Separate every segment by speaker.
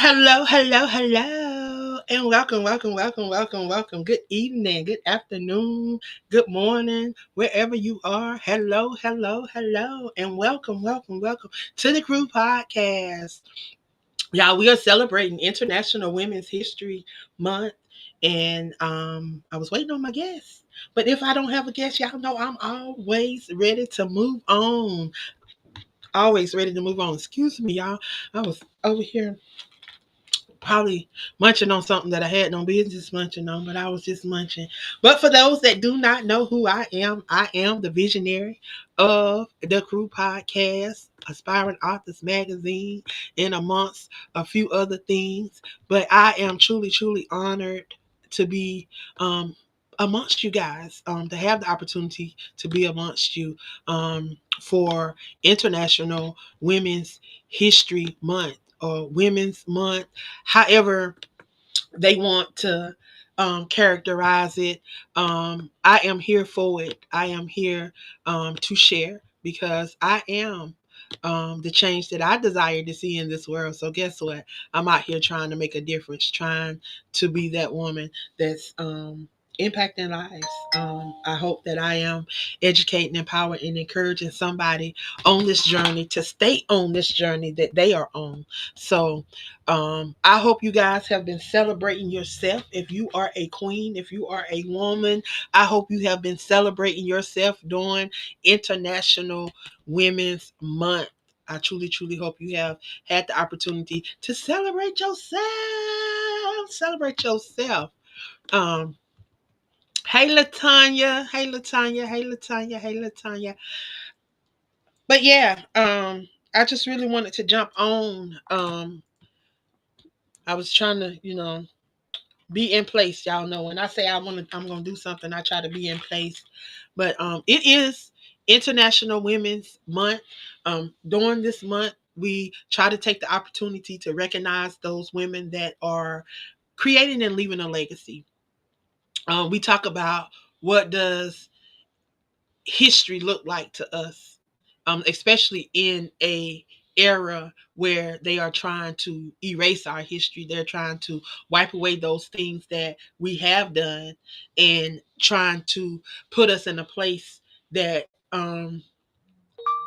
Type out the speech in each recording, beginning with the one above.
Speaker 1: Hello, and welcome. Good evening, good afternoon, good morning, wherever you are. Hello, and welcome to the Crew Podcast. Y'all, we are celebrating International Women's History Month, and I was waiting on my guest. But if I don't have a guest, y'all know I'm always ready to move on. Always ready to move on. Excuse me, y'all. I was over here probably munching on something that I had no business munching on, but I was just munching. But for those that do not know who I am the visionary of the Crew Podcast, Aspiring Authors Magazine, and amongst a few other things. But I am truly honored to be amongst you guys, to have the opportunity to be amongst you for International Women's History Month or Women's Month, however they want to characterize it. I am here for it. I am here to share because I am the change that I desire to see in this world. So guess what? I'm out here trying to make a difference, trying to be that woman that's impacting lives. I hope that I am educating, empowering, and encouraging somebody on this journey to stay on this journey that they are on. So I hope you guys have been celebrating yourself. If you are a queen, if you are a woman, I hope you have been celebrating yourself during International Women's Month. I truly hope you have had the opportunity to celebrate yourself. Celebrate yourself. Um, hey Latanya, hey Latanya. But yeah, I just really wanted to jump on. I was trying to, be in place. Y'all know when I say I'm gonna do something, I try to be in place. But it is International Women's Month. During this month, we try to take the opportunity to recognize those women that are creating and leaving a legacy. We talk about what does history look like to us, especially in a era where they are trying to erase our history. They're trying to wipe away those things that we have done and trying to put us in a place that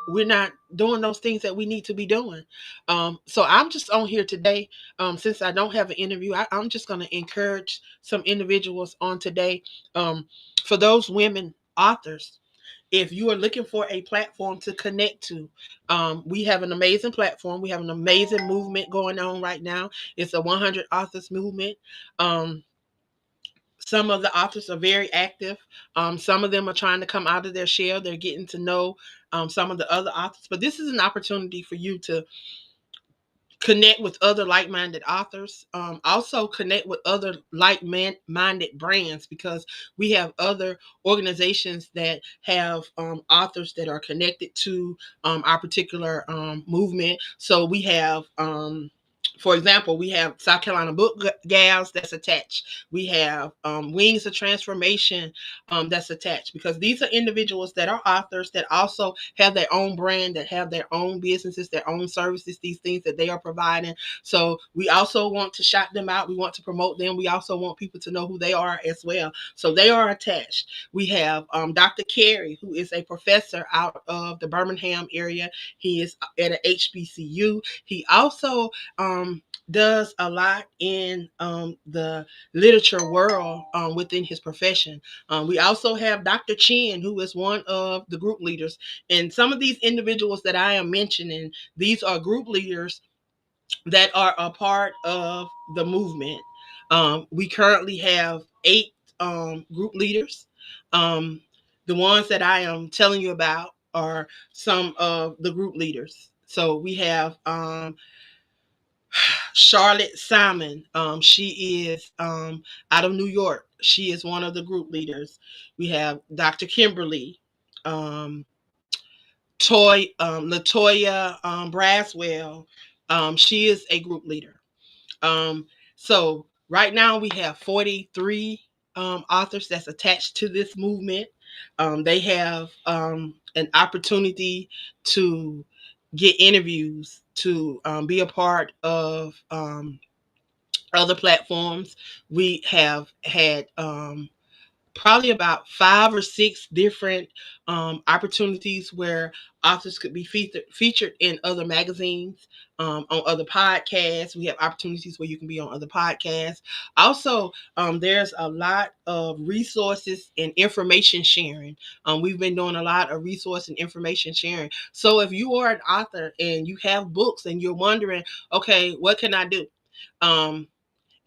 Speaker 1: we're not doing those things that we need to be doing. So I'm just on here today. Since I don't have an interview, I'm just going to encourage some individuals on today. For those women authors, if you are looking for a platform to connect to, we have an amazing platform. We have an amazing movement going on right now. It's a 100 authors movement. Some of the authors are very active. Some of them are trying to come out of their shell. They're getting to know some of the other authors. But this is an opportunity for you to connect with other like-minded authors. Also connect with other like-minded brands, because we have other organizations that have authors that are connected to our particular movement. So we have for example, we have South Carolina Book Gals that's attached. We have Wings of Transformation that's attached, because these are individuals that are authors that also have their own brand, that have their own businesses, their own services, these things that they are providing. So we also want to shout them out. We want to promote them. We also want people to know who they are as well. So they are attached. We have Dr. Carey, who is a professor out of the Birmingham area. He is at a HBCU. He also does a lot in the literature world within his profession. We also have Dr. Chen, who is one of the group leaders. And some of these individuals that I am mentioning, these are group leaders that are a part of the movement. We currently have 8 group leaders. The ones that I am telling you about are some of the group leaders. So we have Charlotte Simon. She is out of New York. She is one of the group leaders. We have Dr. Kimberly, Latoya Braswell. She is a group leader. So right now we have 43 authors that's attached to this movement. They have an opportunity to get interviews, to be a part of other platforms. We have had probably about 5 or 6 different opportunities where authors could be featured in other magazines, on other podcasts. We have opportunities where you can be on other podcasts. Also, there's a lot of resources and information sharing. We've been doing a lot of resource and information sharing. So if you are an author and you have books and you're wondering, okay, what can I do? Um,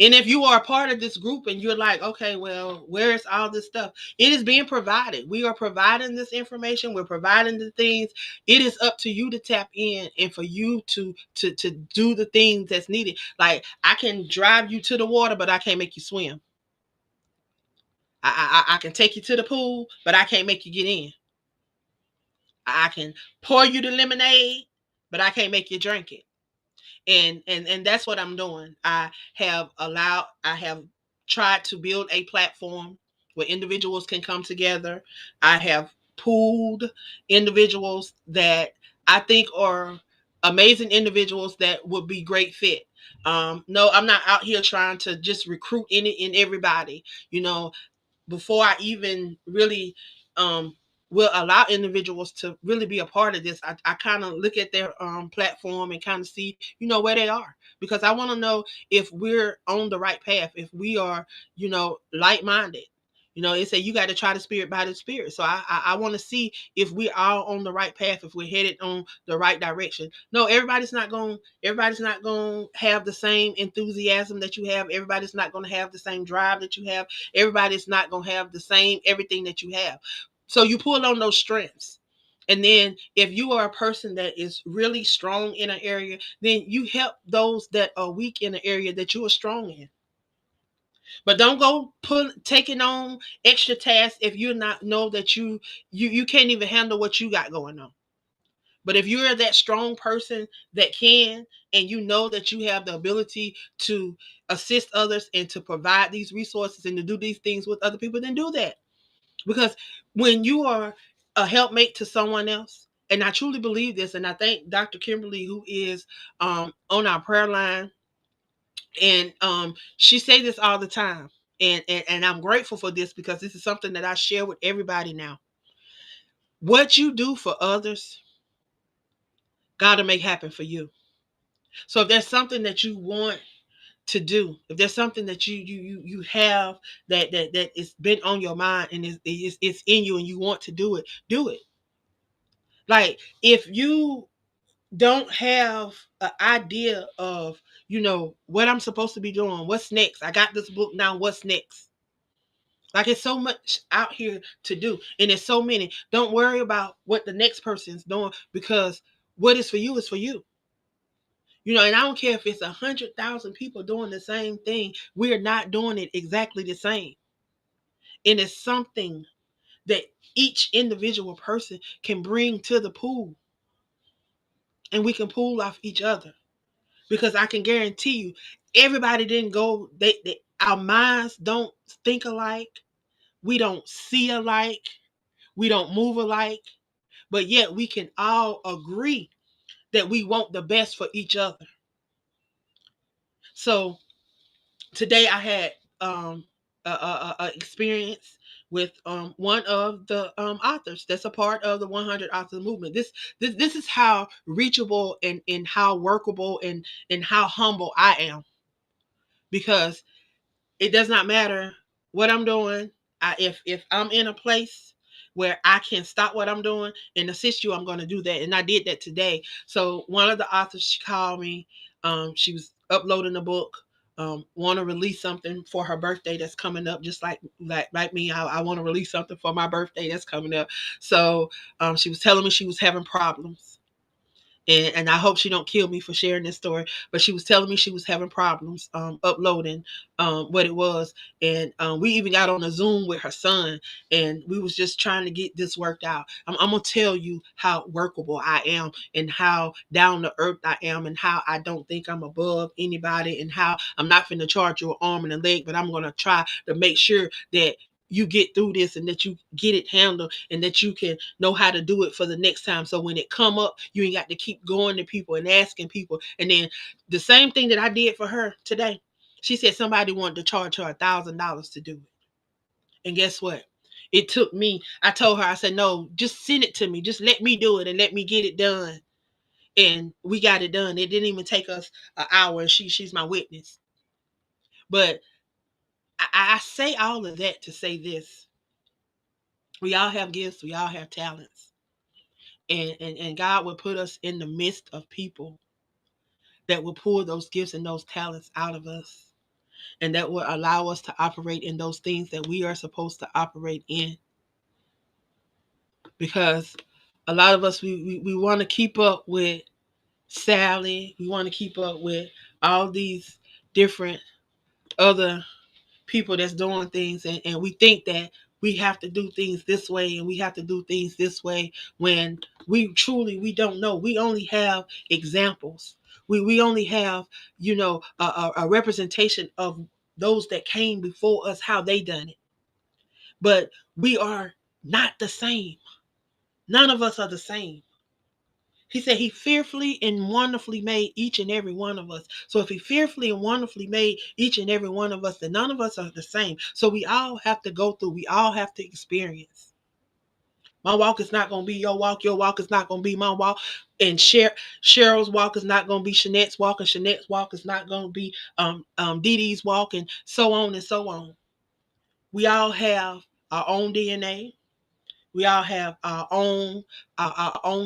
Speaker 1: and if you are a part of this group and you're like, okay, well, where is all this stuff? It is being provided. We are providing this information. We're providing the things. It is up to you to tap in and for you to do the things that's needed. Like, I can drive you to the water, but I can't make you swim. I can take you to the pool, but I can't make you get in. I can pour you the lemonade, but I can't make you drink it. And that's what I'm doing. I have tried to build a platform where individuals can come together. I have pooled individuals that I think are amazing individuals that would be great fit. No, I'm not out here trying to just recruit any and everybody. You know, before I even really will allow individuals to really be a part of this, I kind of look at their platform and kind of see, where they are, because I want to know if we're on the right path, if we are, like-minded. They say you got to try the spirit by the spirit. So I want to see if we are on the right path, if we're headed on the right direction. No, everybody's not going to have the same enthusiasm that you have. Everybody's not going to have the same drive that you have. Everybody's not going to have the same everything that you have. So you pull on those strengths. And then if you are a person that is really strong in an area, then you help those that are weak in an area that you are strong in. But don't go taking on extra tasks if you not know that you can't even handle what you got going on. But if you're that strong person that can, and you know that you have the ability to assist others and to provide these resources and to do these things with other people, then do that. Because when you are a helpmate to someone else, and I truly believe this, and I thank Dr. Kimberly, who is on our prayer line, and she say this all the time, and I'm grateful for this, because this is something that I share with everybody now. What you do for others, God will make happen for you. So if there's something that you want to do, if there's something that you have that is been on your mind and it's in you and you want to do it, do it. Like, if you don't have an idea of, what I'm supposed to be doing, what's next? I got this book now, what's next? Like, it's so much out here to do, and there's so many. Don't worry about what the next person's doing, because what is for you is for you. And I don't care if it's 100,000 people doing the same thing. We're not doing it exactly the same. And it's something that each individual person can bring to the pool, and we can pool off each other. Because I can guarantee you, everybody didn't go. Our minds don't think alike. We don't see alike. We don't move alike. But yet we can all agree that we want the best for each other. So today I had a experience with one of the authors that's a part of the 100 author movement. This is how reachable and how workable and how humble I am, because it does not matter what I'm doing. If I'm in a place where I can stop what I'm doing and assist you, I'm going to do that. And I did that today. So one of the authors, she called me. She was uploading a book. Want to release something for her birthday that's coming up, just like me. I want to release something for my birthday that's coming up. So she was telling me she was having problems. And I hope she don't kill me for sharing this story, but she was telling me she was having problems uploading what it was. And we even got on a Zoom with her son, and we was just trying to get this worked out. I'm going to tell you how workable I am, and how down to earth I am, and how I don't think I'm above anybody, and how I'm not finna charge you an arm and a leg, but I'm going to try to make sure that you get through this and that you get it handled and that you can know how to do it for the next time. So when it come up, you ain't got to keep going to people and asking people. And then the same thing that I did for her today, she said somebody wanted to charge her $1,000 to do it. And guess what? It took me, I told her, I said, no, just send it to me. Just let me do it and let me get it done. And we got it done. It didn't even take us an hour. And she's my witness. But I say all of that to say this. We all have gifts. We all have talents. And God will put us in the midst of people that will pull those gifts and those talents out of us. And that will allow us to operate in those things that we are supposed to operate in. Because a lot of us, we want to keep up with Sally. We want to keep up with all these different other people that's doing things. And we think that we have to do things this way and we have to do things this way when we don't know. We only have examples. We only have, a representation of those that came before us, how they done it. But we are not the same. None of us are the same. He said he fearfully and wonderfully made each and every one of us. So if he fearfully and wonderfully made each and every one of us, then none of us are the same. So we all have to go through. We all have to experience. My walk is not going to be your walk. Your walk is not going to be my walk. And Cheryl's walk is not going to be Shanette's walk. And Shanette's walk is not going to be Dee Dee's walk, and so on and so on. We all have our own DNA. We all have our own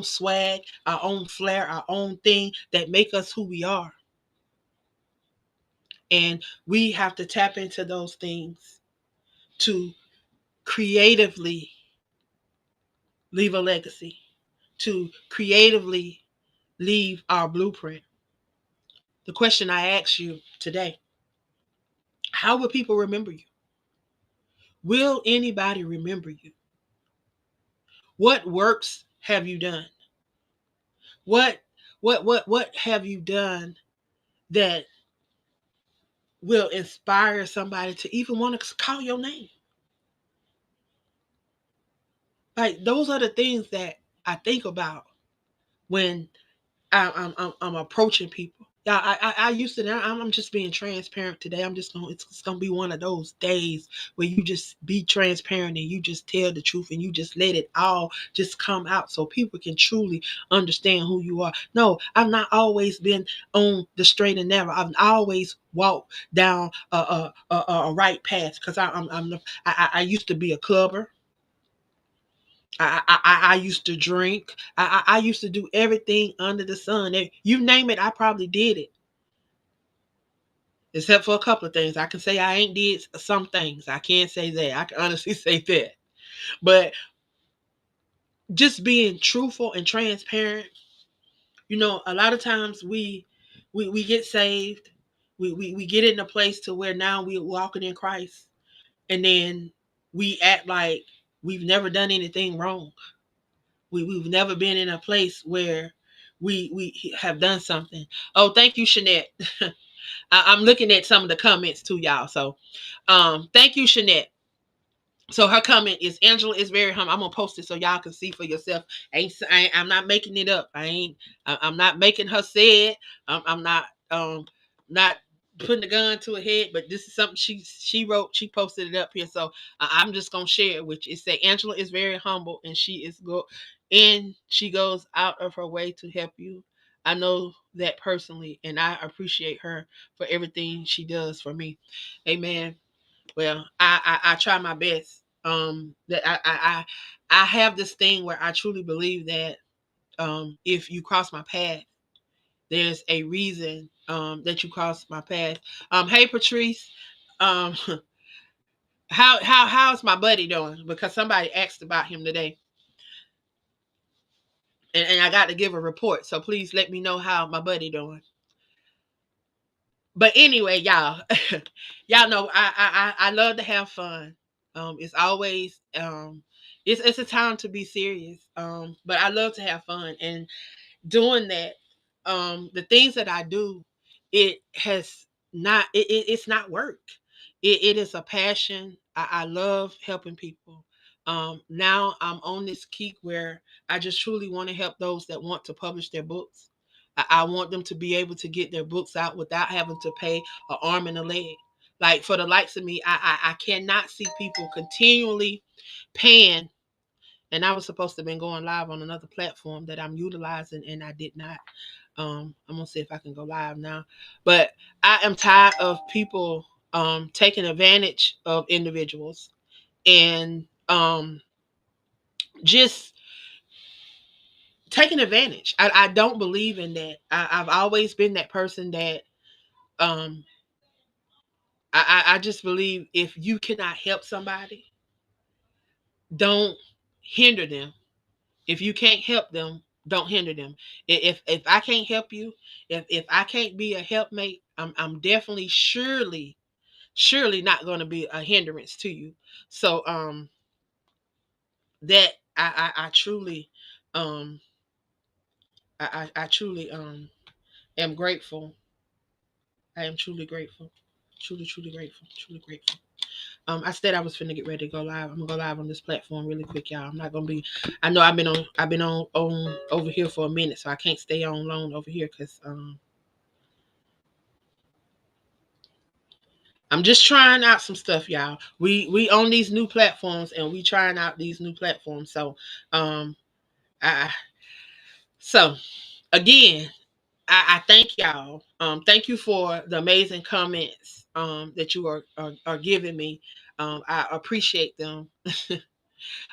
Speaker 1: swag, our own flair, our own thing that make us who we are. And we have to tap into those things to creatively leave a legacy, to creatively leave our blueprint. The question I ask you today, how will people remember you? Will anybody remember you? What works have you done? What have you done that will inspire somebody to even want to call your name? Like, those are the things that I think about when I'm approaching people. Yeah, I used to. I'm just being transparent today. It's gonna be one of those days where you just be transparent and you just tell the truth and you just let it all just come out so people can truly understand who you are. No, I've not always been on the straight and narrow. I've always walked down a right path because I used to be a clubber. I used to drink. I used to do everything under the sun. You name it, I probably did it. Except for a couple of things. I can say I ain't did some things. I can't say that. I can honestly say that. But just being truthful and transparent, a lot of times we get saved. We get in a place to where now we're walking in Christ. And then we act like we've never done anything wrong. We've never been in a place where we have done something. Oh, thank you, Shanette. I'm looking at some of the comments too, y'all. So thank you, Shanette. So her comment is, Angela is very humble. I'm gonna post it so y'all can see for yourself. I'm not making it up. I'm not making her say it. I'm not putting the gun to her head, but this is something she wrote. She posted it up here, so I'm just gonna share it with you. It said Angela is very humble and she goes out of her way to help you. I know that personally, and I appreciate her for everything she does for me. Amen. Well, I try my best. That I have this thing where I truly believe that if you cross my path, there's a reason that you cross my path. Hey Patrice, um, how's my buddy doing? Because somebody asked about him today, and I got to give a report. So please let me know how my buddy doing. But anyway, y'all, y'all know I love to have fun. It's always it's a time to be serious. But I love to have fun, and doing that, the things that I do, it's not work. It is a passion. I love helping people. Now I'm on this kick where I just truly want to help those that want to publish their books. I want them to be able to get their books out without having to pay an arm and a leg. Like for the likes of me, I cannot see people continually paying. And I was supposed to have been going live on another platform that I'm utilizing, and I did not. I'm gonna see if I can go live now. But I am tired of people taking advantage of individuals and just taking advantage. I don't believe in that. I've always been that person that um, I just believe if you cannot help somebody, don't hinder them. If you can't help them, don't hinder them. If I can't help you, if I can't be a helpmate, I'm definitely surely not going to be a hindrance to you. So that I truly um I truly am grateful. I am truly grateful. Truly grateful. Truly grateful. I said I was finna get ready to go live. I'm gonna go live on this platform really quick, y'all. I'm not gonna be. I know I've been on over here for a minute, so I can't stay on long over here because I'm just trying out some stuff, y'all. We on these new platforms and we trying out these new platforms. So um I so again, I thank y'all. Thank you for the amazing comments that you are giving me. I appreciate them.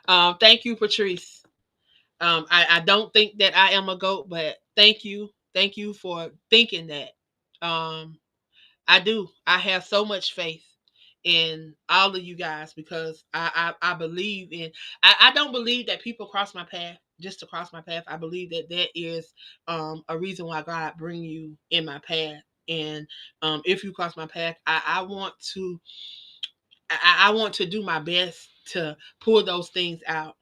Speaker 1: Thank you, Patrice. I don't think that I am a goat, but thank you for thinking that. Um, I do. I have so much faith in all of you guys because I believe in. I don't believe that people cross my path just to cross my path. I believe that that is a reason why God bring you in my path. And if you cross my path, I want to. I want to do my best to pull those things out.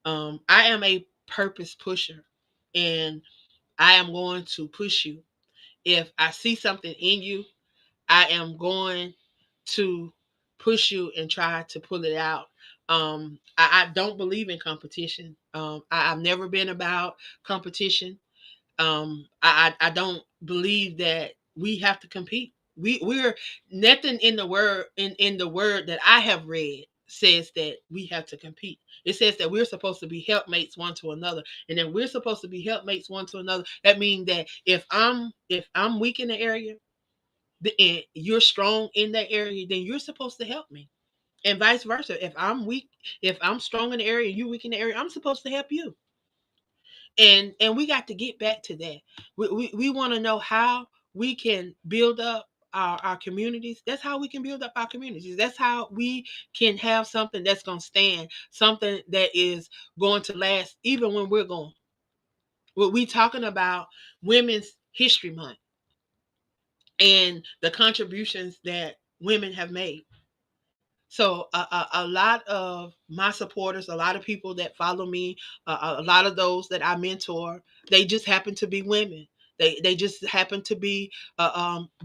Speaker 1: I am a purpose pusher, and I am going to push you. If I see something in you, I am going to push you and try to pull it out. I don't believe in competition. I've never been about competition. I don't believe that we have to compete. We're nothing in the word in the word that I have read says that we have to compete. It says that we're supposed to be helpmates one to another, and then we're supposed to be helpmates one to another. That means that if I'm weak in the area, and you're strong in that area, then you're supposed to help me, and vice versa. If I'm strong in the area and you weak in the area, I'm supposed to help you. And we got to get back to that. We want to know how we can build up our communities. That's how we can build up our communities. That's how we can have something that's going to stand, something that is going to last even when we're gone. We talking about Women's History Month and the contributions that women have made. So a lot of my supporters, a lot of people that follow me, a lot of those that I mentor, they just happen to be women. They just happen to be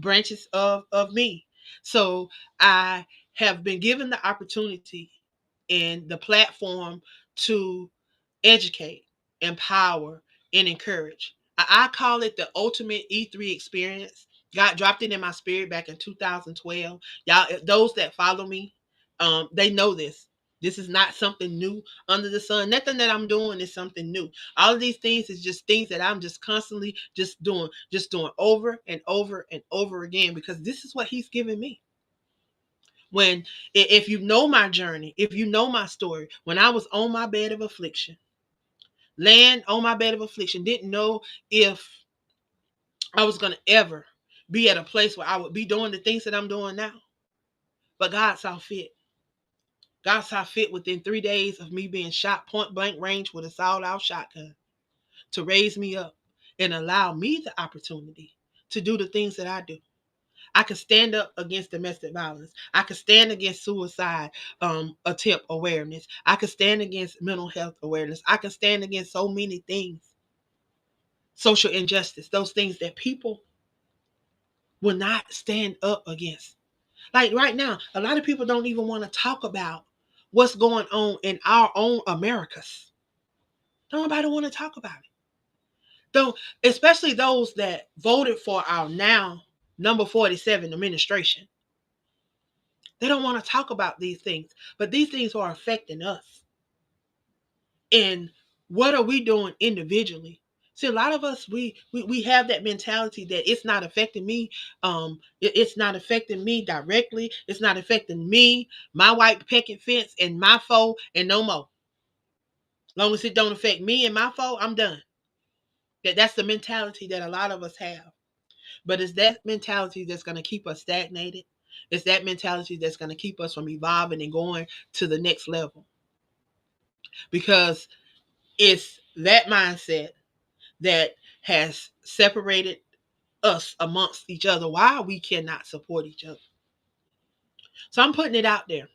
Speaker 1: branches of me. So I have been given the opportunity and the platform to educate, empower, and encourage. I call it the ultimate E3 experience. God dropped it in my spirit back in 2012. Y'all, those that follow me, they know this. This is not something new under the sun. Nothing that I'm doing is something new. All of these things is just things that I'm just constantly just doing over and over and over again because this is what He's given me. When if you know my journey, if you know my story, when I was on my bed of affliction, laying on my bed of affliction, didn't know if I was going to ever be at a place where I would be doing the things that I'm doing now. But God saw fit. God saw fit within 3 days of me being shot point blank range with a sawed off shotgun to raise me up and allow me the opportunity to do the things that I do. I could stand up against domestic violence. I could stand against suicide attempt awareness. I could stand against mental health awareness. I could stand against so many things. Social injustice, those things that people will not stand up against. Like right now, a lot of people don't even want to talk about what's going on in our own Americas. Don't nobody want to talk about it. Though, especially those that voted for our now number 47 administration. They don't want to talk about these things. But these things are affecting us. And what are we doing individually? See, a lot of us, we have that mentality that it's not affecting me. It's not affecting me directly. It's not affecting me, my white picket fence, and my foe, and no more. As long as it don't affect me and my foe, I'm done. That's the mentality that a lot of us have. But it's that mentality that's going to keep us stagnated. It's that mentality that's going to keep us from evolving and going to the next level. Because it's that mindset that has separated us amongst each other, why we cannot support each other. So I'm putting it out there.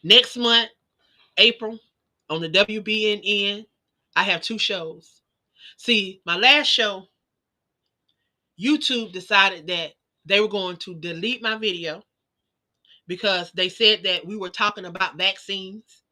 Speaker 1: Next month, April, on the WBNN, I have 2 shows. See, my last show, YouTube decided that they were going to delete my video because they said that we were talking about vaccines.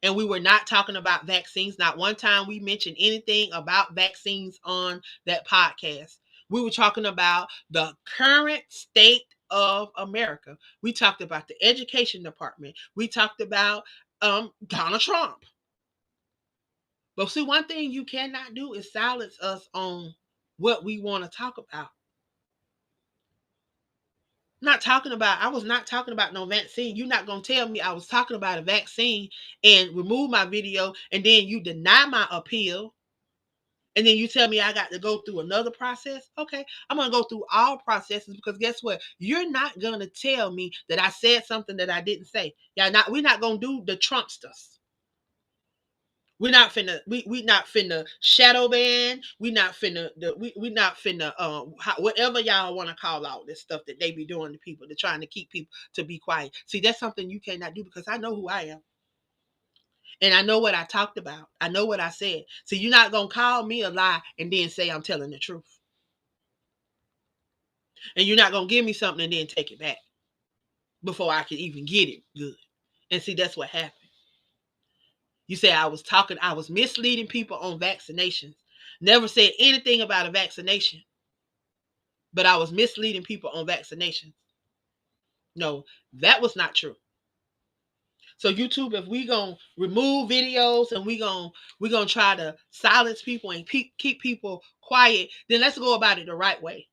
Speaker 1: And we were not talking about vaccines. Not one time we mentioned anything about vaccines on that podcast. We were talking about the current state of America. We talked about the education department. We talked about Donald Trump. But see, one thing you cannot do is silence us on what we want to talk about. I was not talking about no vaccine. You're not going to tell me I was talking about a vaccine and remove my video and then you deny my appeal and then you tell me I got to go through another process. Okay, I'm going to go through all processes because guess what? You're not going to tell me that I said something that I didn't say. We're not going to do the Trumpsters. We not finna shadow ban. We not finna whatever y'all want to call out this stuff that they be doing to people. They're trying to keep people to be quiet. See, that's something you cannot do because I know who I am. And I know what I talked about. I know what I said. So you're not gonna call me a lie and then say I'm telling the truth. And you're not gonna give me something and then take it back before I can even get it good. And see, that's what happened. You say I was misleading people on vaccinations. Never said anything about a vaccination, but I was misleading people on vaccinations. No, that was not true. So YouTube, if we gonna remove videos and we gonna try to silence people and keep people quiet, then let's go about it the right way.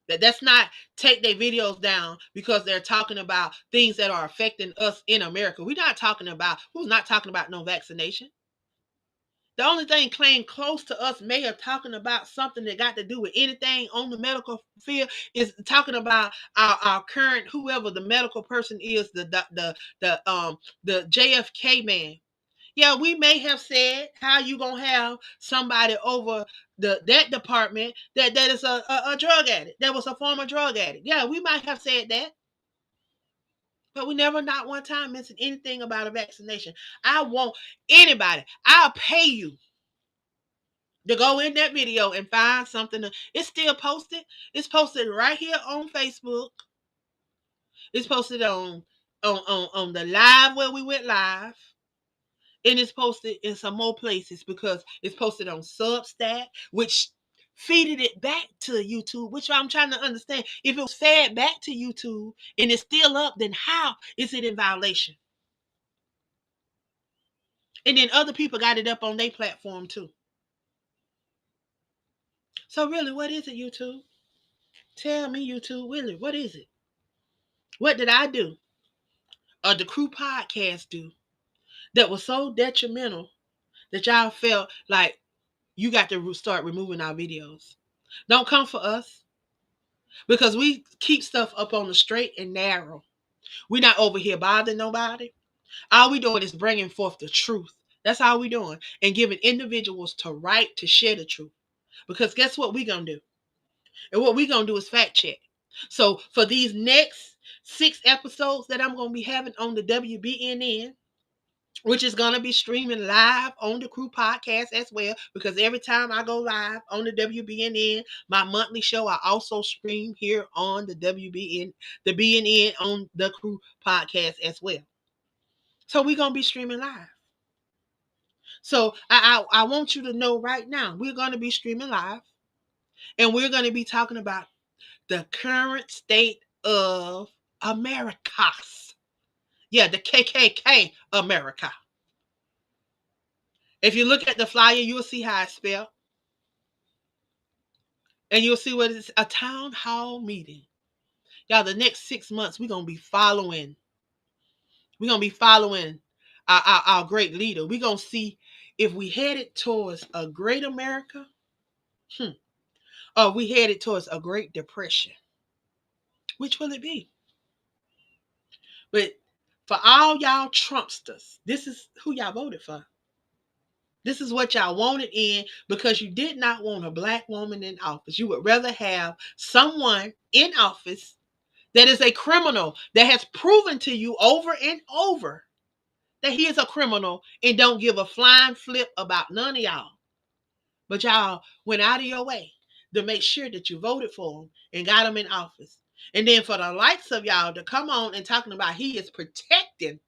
Speaker 1: That's not take their videos down because they're talking about things that are affecting us in America. Who's not talking about no vaccination. The only thing claimed close to us may have talking about something that got to do with anything on the medical field is talking about our current whoever the medical person is, the JFK man. Yeah, we may have said how you gonna have somebody over that department that is a drug addict, that was a former drug addict. Yeah, we might have said that. But we never not one time mentioned anything about a vaccination. I want anybody, I'll pay you to go in that video and find something. It's still posted. It's posted right here on Facebook. It's posted on the live where we went live. And it's posted in some more places because it's posted on Substack, which feeded it back to YouTube, which I'm trying to understand. If it was fed back to YouTube and it's still up, then how is it in violation? And then other people got it up on their platform too. So really, what is it, YouTube? Tell me, YouTube, really, what is it? What did I do? Or the Crew podcast do that was so detrimental that y'all felt like you got to start removing our videos? Don't come for us because we keep stuff up on the straight and narrow. We're not over here bothering nobody. All we doing is bringing forth the truth. That's all we doing, and giving individuals the right to share the truth. Because guess what we gonna do? And what we gonna do is fact check. So for these next 6 episodes that I'm gonna be having on the WBNN, which is going to be streaming live on the Crew podcast as well, because every time I go live on the WBNN, my monthly show, I also stream here on the BNN on the Crew podcast as well. So we're going to be streaming live. So I want you to know right now, we're going to be streaming live, and we're going to be talking about the current state of Americas. Yeah, the KKK America. If you look at the flyer, you'll see how it's spelled. And you'll see what it's a town hall meeting. Y'all, the next 6 months, we're going to be following. We're going to be following our great leader. We're going to see if we headed towards a great America, or we headed towards a great depression. Which will it be? But for all y'all Trumpsters, this is who y'all voted for. This is what y'all wanted in, because you did not want a black woman in office. You would rather have someone in office that is a criminal, that has proven to you over and over that he is a criminal and don't give a flying flip about none of y'all. But y'all went out of your way to make sure that you voted for him and got him in office. And then for the likes of y'all to come on and talking about he is protecting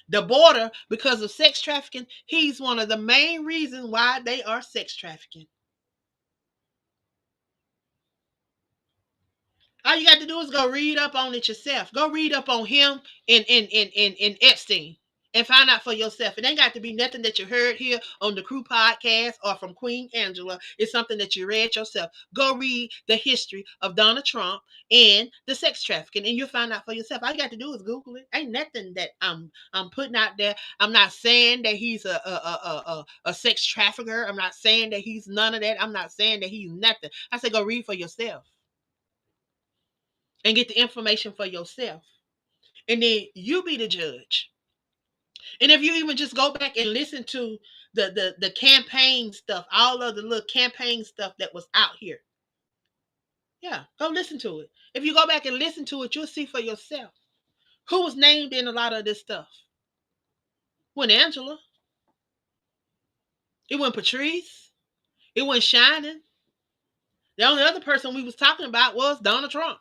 Speaker 1: the border because of sex trafficking, he's one of the main reasons why they are sex trafficking. All you got to do is go read up on it yourself. Go read up on him and Epstein and find out for yourself. It ain't got to be nothing that you heard here on the Crew podcast or from Queen Angela. It's something that you read yourself. Go read the history of Donald Trump and the sex trafficking, and you'll find out for yourself. All you got to do is Google it. Ain't nothing that I'm putting out there. I'm not saying that he's a sex trafficker. I'm not saying that he's none of that. I'm not saying that he's nothing. I say go read for yourself and get the information for yourself. And then you be the judge. And if you even just go back and listen to the campaign stuff, all of the little campaign stuff that was out here. Yeah, go listen to it. If you go back and listen to it, you'll see for yourself who was named in a lot of this stuff. It wasn't Angela. It wasn't Patrice. It wasn't Shining. The only other person we was talking about was Donald Trump.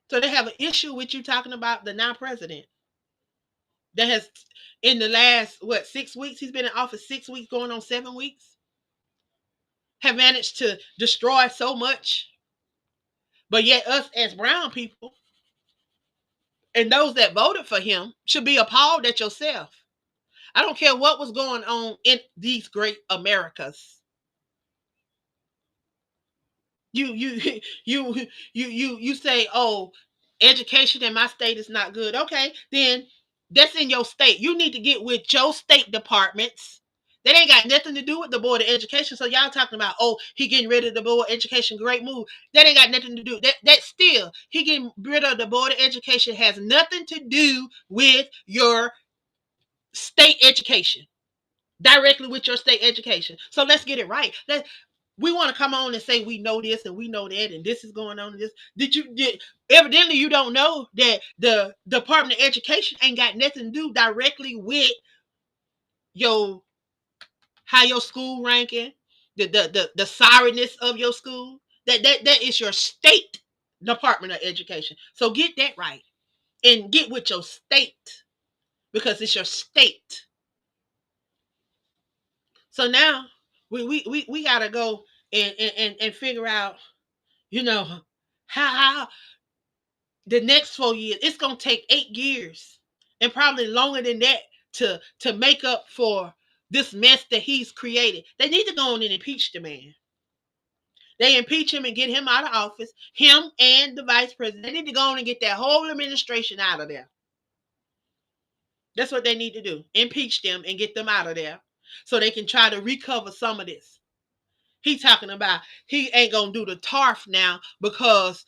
Speaker 1: So they have an issue with you talking about the now president that has, in the last 6 weeks, he's been in office 6 weeks, going on 7 weeks, have managed to destroy so much. But yet us as brown people and those that voted for him should be appalled at yourself. I don't care what was going on in these great Americas. You say, oh, education in my state is not good. Okay, then that's in your state. You need to get with your state departments. That ain't got nothing to do with the Board of Education. So y'all talking about, oh, he getting rid of the Board of Education, great move. That ain't got nothing to do. That still, he getting rid of the Board of Education has nothing to do with your state education. Directly with your state education. So let's get it right. We want to come on and say we know this and we know that and this is going on. This evidently you don't know that the Department of Education ain't got nothing to do directly with how your school ranking, the sorriness of your school. That is your state Department of Education. So get that right and get with your state, because it's your state. So now we gotta go and figure out, how the next 4 years. It's gonna take 8 years and probably longer than that to make up for this mess that he's created. They need to go on and impeach the man. They impeach him and get him out of office. Him and the vice president. They need to go on and get that whole administration out of there. That's what they need to do. Impeach them and get them out of there so they can try to recover some of this. He talking about he ain't gonna do the TARF now because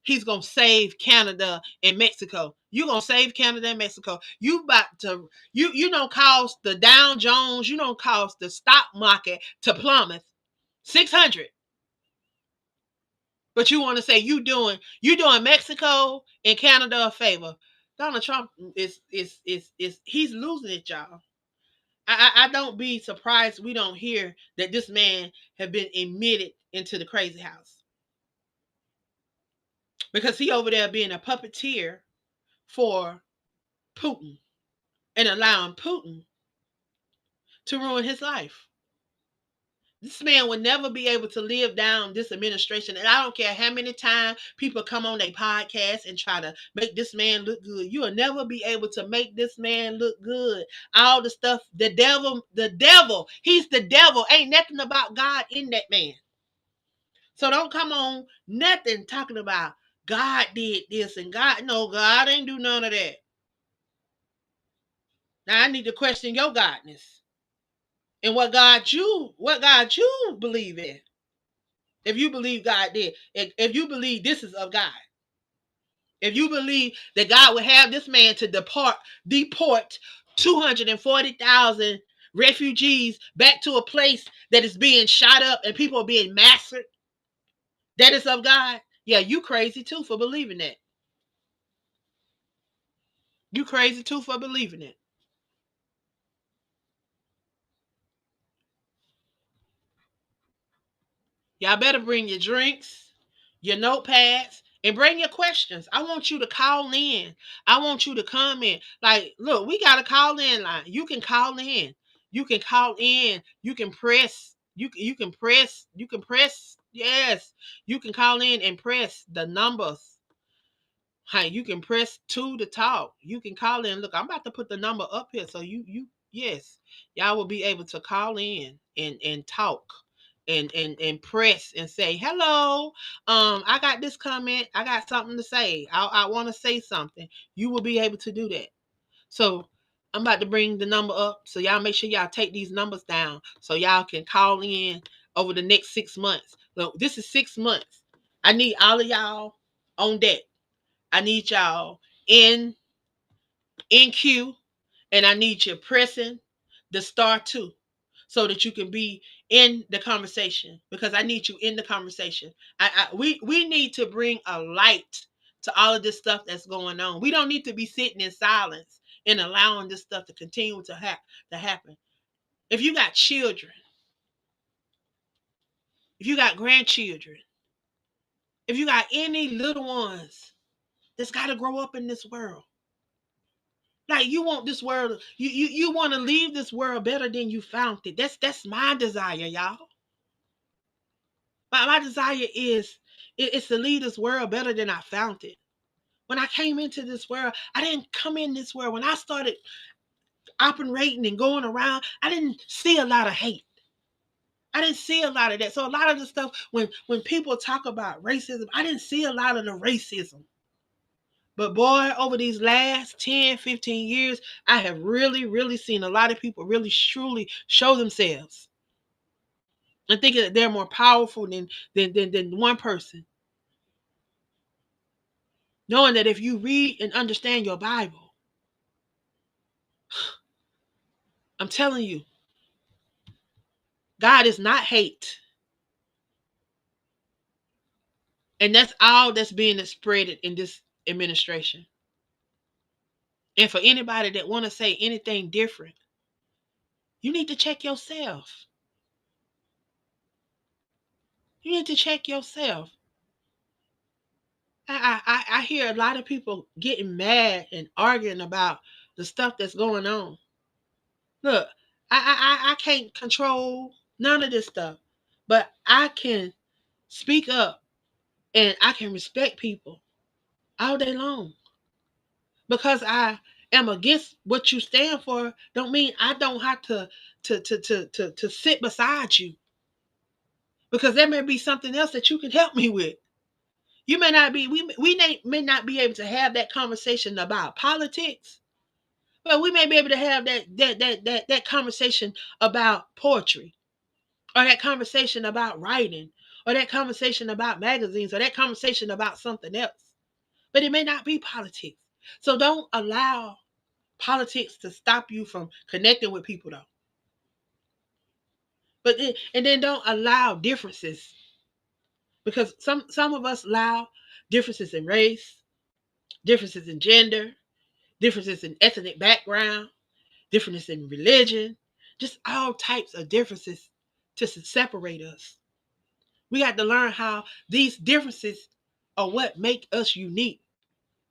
Speaker 1: he's gonna save Canada and Mexico. You gonna save Canada and Mexico. You about to you don't cause the Dow Jones, you don't cause the stock market to plummet 600. But you want to say you doing Mexico and Canada a favor. Donald Trump is he's losing it, y'all. I don't be surprised we don't hear that this man have been admitted into the crazy house, because he over there being a puppeteer for Putin and allowing Putin to ruin his life. This man will never be able to live down this administration. And I don't care how many times people come on their podcast and try to make this man look good. You will never be able to make this man look good. All the stuff, the devil, he's the devil. Ain't nothing about God in that man. So don't come on nothing talking about God did this and God. No, God ain't do none of that. Now I need to question your godness and what God you believe in. If you believe God did, if you believe this is of God, if you believe that God would have this man to deport 240,000 refugees back to a place that is being shot up and people are being massacred, that is of God. Yeah, you crazy too for believing that. You crazy too for believing it. Y'all better bring your drinks, your notepads, and bring your questions. I want you to call in. I want you to comment. Like, look, we got a call in line. You can call in. You can call in. You can press. You can press. You can press. Yes. You can call in and press the numbers. Hey, you can press 2 to talk. You can call in. Look, I'm about to put the number up here. So yes, y'all will be able to call in and talk and press and say, hello, I got this comment. I got something to say. I want to say something. You will be able to do that. So I'm about to bring the number up. So y'all make sure y'all take these numbers down so y'all can call in over the next 6 months. Look, this is 6 months. I need all of y'all on deck. I need y'all in queue, and I need you pressing the *2 so that you can be in the conversation, because I need you in the conversation. We need to bring a light to all of this stuff that's going on. We don't need to be sitting in silence and allowing this stuff to continue to happen. If you got children, if you got grandchildren, if you got any little ones that's got to grow up in this world, like, you want this world, you want to leave this world better than you found it. That's my desire, y'all. My desire is to leave this world better than I found it. When I came into this world, I didn't come in this world. When I started operating and going around, I didn't see a lot of hate. I didn't see a lot of that. So a lot of the stuff, when people talk about racism, I didn't see a lot of the racism. But boy, over these last 10, 15 years, I have really, really seen a lot of people really, truly show themselves and thinking that they're more powerful than one person. Knowing that if you read and understand your Bible, I'm telling you, God is not hate. And that's all that's being spread in this administration. And for anybody that want to say anything different, you need to check yourself. You need to check yourself. I hear a lot of people getting mad and arguing about the stuff that's going on. Look, I can't control none of this stuff, but I can speak up and I can respect people all day long. Because I am against what you stand for, don't mean I don't have to sit beside you. Because there may be something else that you can help me with. You may not be, may not be able to have that conversation about politics, but we may be able to have that conversation about poetry, or that conversation about writing, or that conversation about magazines, or that conversation about something else. But it may not be politics. So don't allow politics to stop you from connecting with people, though. And then don't allow differences, because some of us allow differences in race, differences in gender, differences in ethnic background, differences in religion, just all types of differences to separate us. We got to learn how these differences are what make us unique.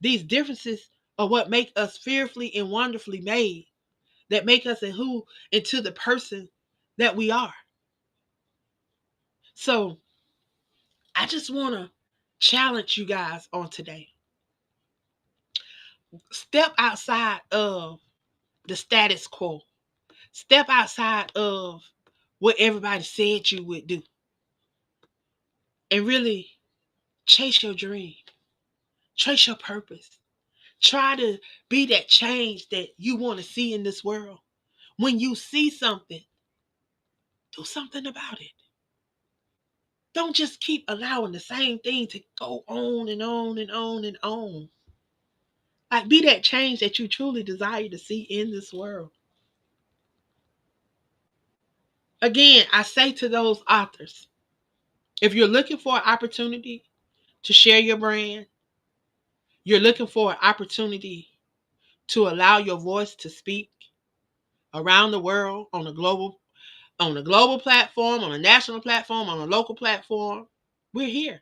Speaker 1: These differences are what make us fearfully and wonderfully made, that make us into the person that we are. So I just want to challenge you guys on today. Step outside of the status quo. Step outside of what everybody said you would do. And really chase your dream. Chase your purpose. Try to be that change that you want to see in this world. When you see something, do something about it. Don't just keep allowing the same thing to go on and on and on and on. Like, be that change that you truly desire to see in this world. Again, I say to those authors, if you're looking for an opportunity to share your brand, you're looking for an opportunity to allow your voice to speak around the world on a global platform, on a national platform, on a local platform, we're here.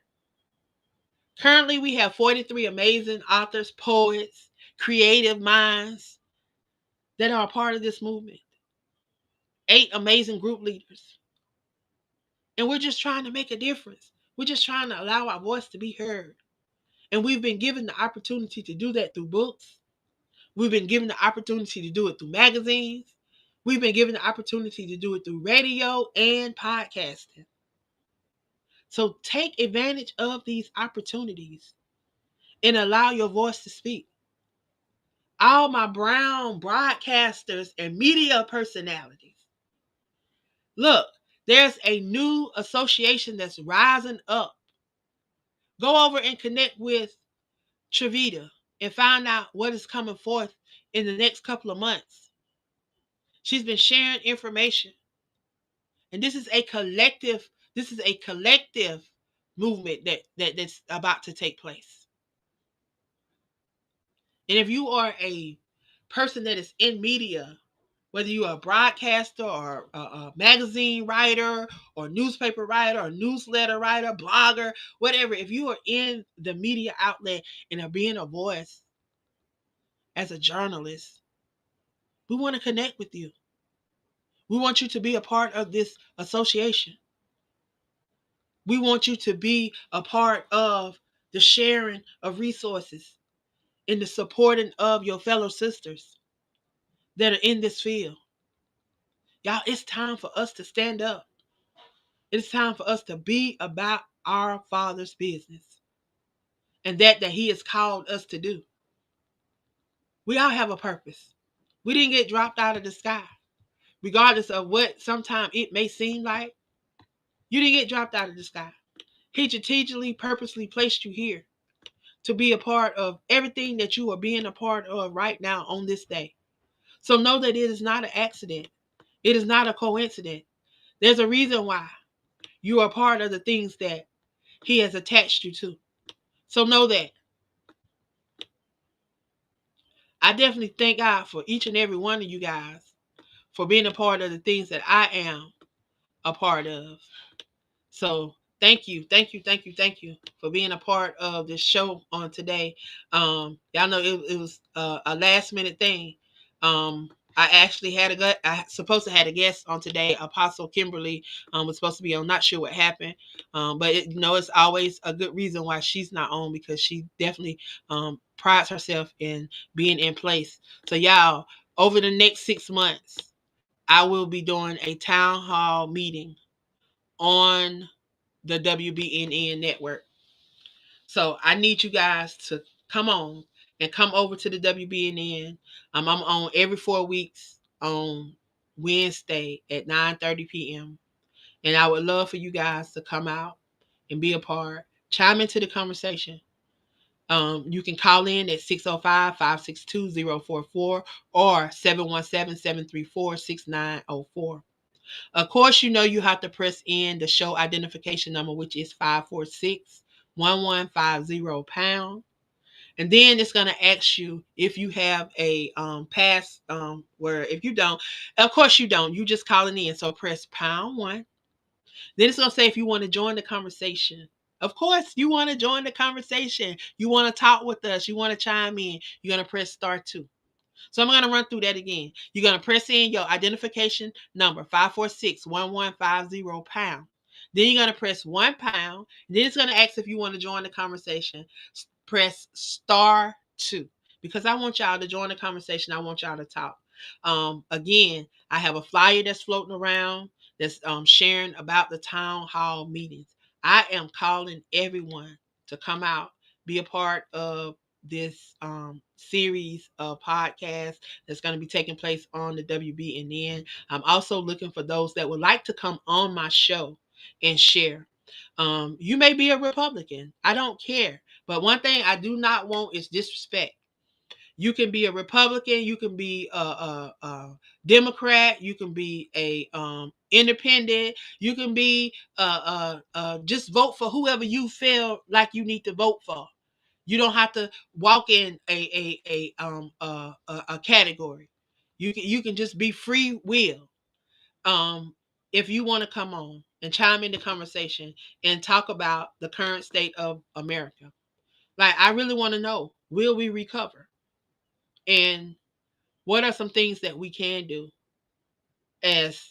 Speaker 1: Currently, we have 43 amazing authors, poets, creative minds that are a part of this movement. 8 amazing group leaders. And we're just trying to make a difference. We're just trying to allow our voice to be heard. And we've been given the opportunity to do that through books. We've been given the opportunity to do it through magazines. We've been given the opportunity to do it through radio and podcasting. So take advantage of these opportunities and allow your voice to speak. All my brown broadcasters and media personalities. Look, there's a new association that's rising up. Go over and connect with Trevita and find out what is coming forth in the next couple of months. She's been sharing information. And this is a collective movement that's about to take place. And if you are a person that is in media, whether you are a broadcaster or a magazine writer or newspaper writer or newsletter writer, blogger, whatever, if you are in the media outlet and are being a voice as a journalist, we want to connect with you. We want you to be a part of this association. We want you to be a part of the sharing of resources and the supporting of your fellow sisters that are in this field. Y'all, it's time for us to stand up. It's time for us to be about our Father's business and that He has called us to do. We all have a purpose. We didn't get dropped out of the sky, regardless of what sometimes it may seem like. You didn't get dropped out of the sky. He strategically, purposely placed you here to be a part of everything that you are being a part of right now on this day. So know that it is not an accident. It is not a coincidence. There's a reason why you are part of the things that He has attached you to. So know that. I definitely thank God for each and every one of you guys for being a part of the things that I am a part of. So thank you for being a part of this show on today. Y'all know it was a last minute thing. I actually I supposed to had a guest on today. Apostle Kimberly was supposed to be on. Not sure what happened, but it's always a good reason why she's not on, because she definitely prides herself in being in place. So y'all, over the next 6 months, I will be doing a town hall meeting on the WBNN network. So I need you guys to come on and come over to the WBNN. I'm on every 4 weeks on Wednesday at 9:30 p.m. And I would love for you guys to come out and be a part. Chime into the conversation. You can call in at 605-562-044 or 717-734-6904. Of course, you have to press in the show identification number, which is 546-1150 #. And then it's going to ask you if you have a pass, where if you don't, of course you don't, you just calling in. So press #1. Then it's going to say if you want to join the conversation. Of course, you want to join the conversation. You want to talk with us. You want to chime in. You're going to press *2. So I'm going to run through that again. You're going to press in your identification number, 546-1150#. Then you're going to press £1. Then it's going to ask if you want to join the conversation. Press *2 because I want y'all to join the conversation. I want y'all to talk. Again, I have a flyer that's floating around that's sharing about the town hall meetings. I am calling everyone to come out, be a part of this series of podcasts that's going to be taking place on the WBNN. I'm also looking for those that would like to come on my show and share. You may be a Republican. I don't care. But one thing I do not want is disrespect. You can be a Republican, you can be a Democrat, you can be a independent, you can be just vote for whoever you feel like you need to vote for. You don't have to walk in a category. You can just be free will. If you want to come on and chime in the conversation and talk about the current state of America, like I really want to know, will we recover? And what are some things that we can do as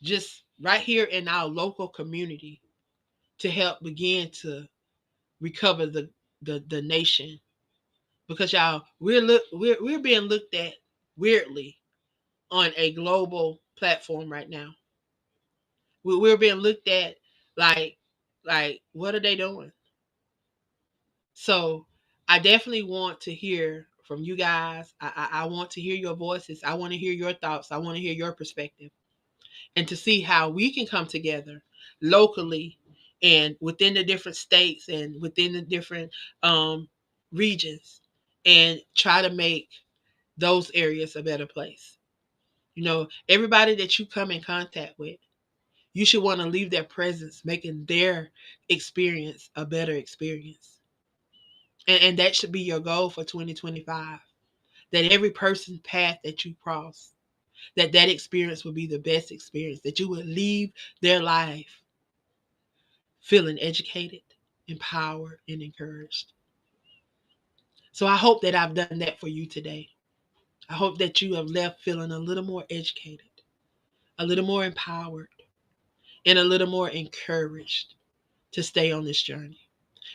Speaker 1: just right here in our local community to help begin to recover the nation? Because y'all, we're being looked at weirdly on a global platform right now. We're being looked at like what are they doing? So I definitely want to hear from you guys. I want to hear your voices. I want to hear your thoughts. I want to hear your perspective, and to see how we can come together locally and within the different states and within the different regions and try to make those areas a better place. Everybody that you come in contact with, you should want to leave their presence making their experience a better experience. And that should be your goal for 2025. That every person's path that you cross, that experience will be the best experience, that you will leave their life feeling educated, empowered, and encouraged. So I hope that I've done that for you today. I hope that you have left feeling a little more educated, a little more empowered, and a little more encouraged to stay on this journey.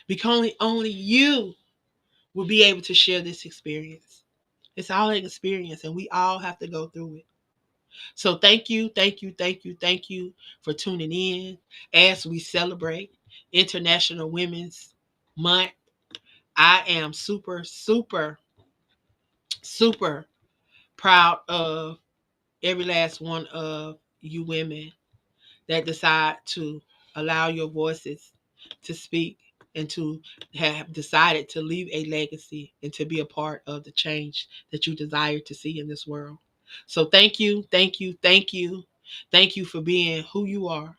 Speaker 1: Because only you will be able to share this experience. It's all an experience, and we all have to go through it. So thank you, thank you, thank you, thank you for tuning in as we celebrate International Women's Month. I am super, super, super proud of every last one of you women that decide to allow your voices to speak and to have decided to leave a legacy and to be a part of the change that you desire to see in this world. So thank you, thank you, thank you. Thank you for being who you are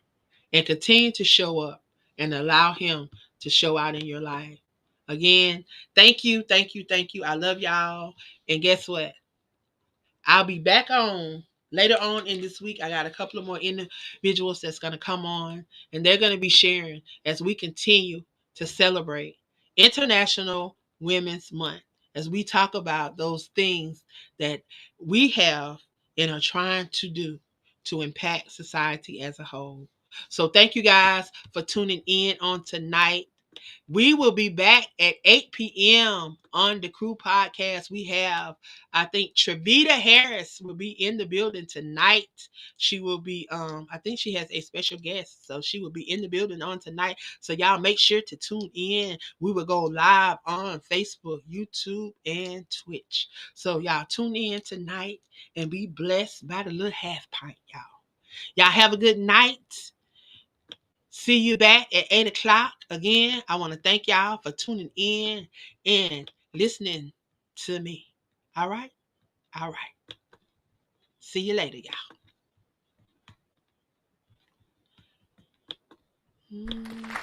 Speaker 1: and continue to show up and allow him to show out in your life. Again, thank you, thank you, thank you. I love y'all. And guess what? I'll be back on later on in this week. I got a couple of more individuals that's going to come on, and they're going to be sharing as we continue to celebrate International Women's Month, as we talk about those things that we have and are trying to do to impact society as a whole. So thank you guys for tuning in on tonight. We will be back at 8 p.m. on the Crew Podcast. We have, I think, Trevita Harris will be in the building tonight. She will be, I think she has a special guest, so she will be in the building on tonight. So y'all make sure to tune in. We will go live on Facebook, YouTube, and Twitch. So y'all tune in tonight and be blessed by the little half pint, y'all. Y'all have a good night. See you back at 8 o'clock. Again, I want to thank y'all for tuning in and listening to me. All right? All right. See you later, y'all.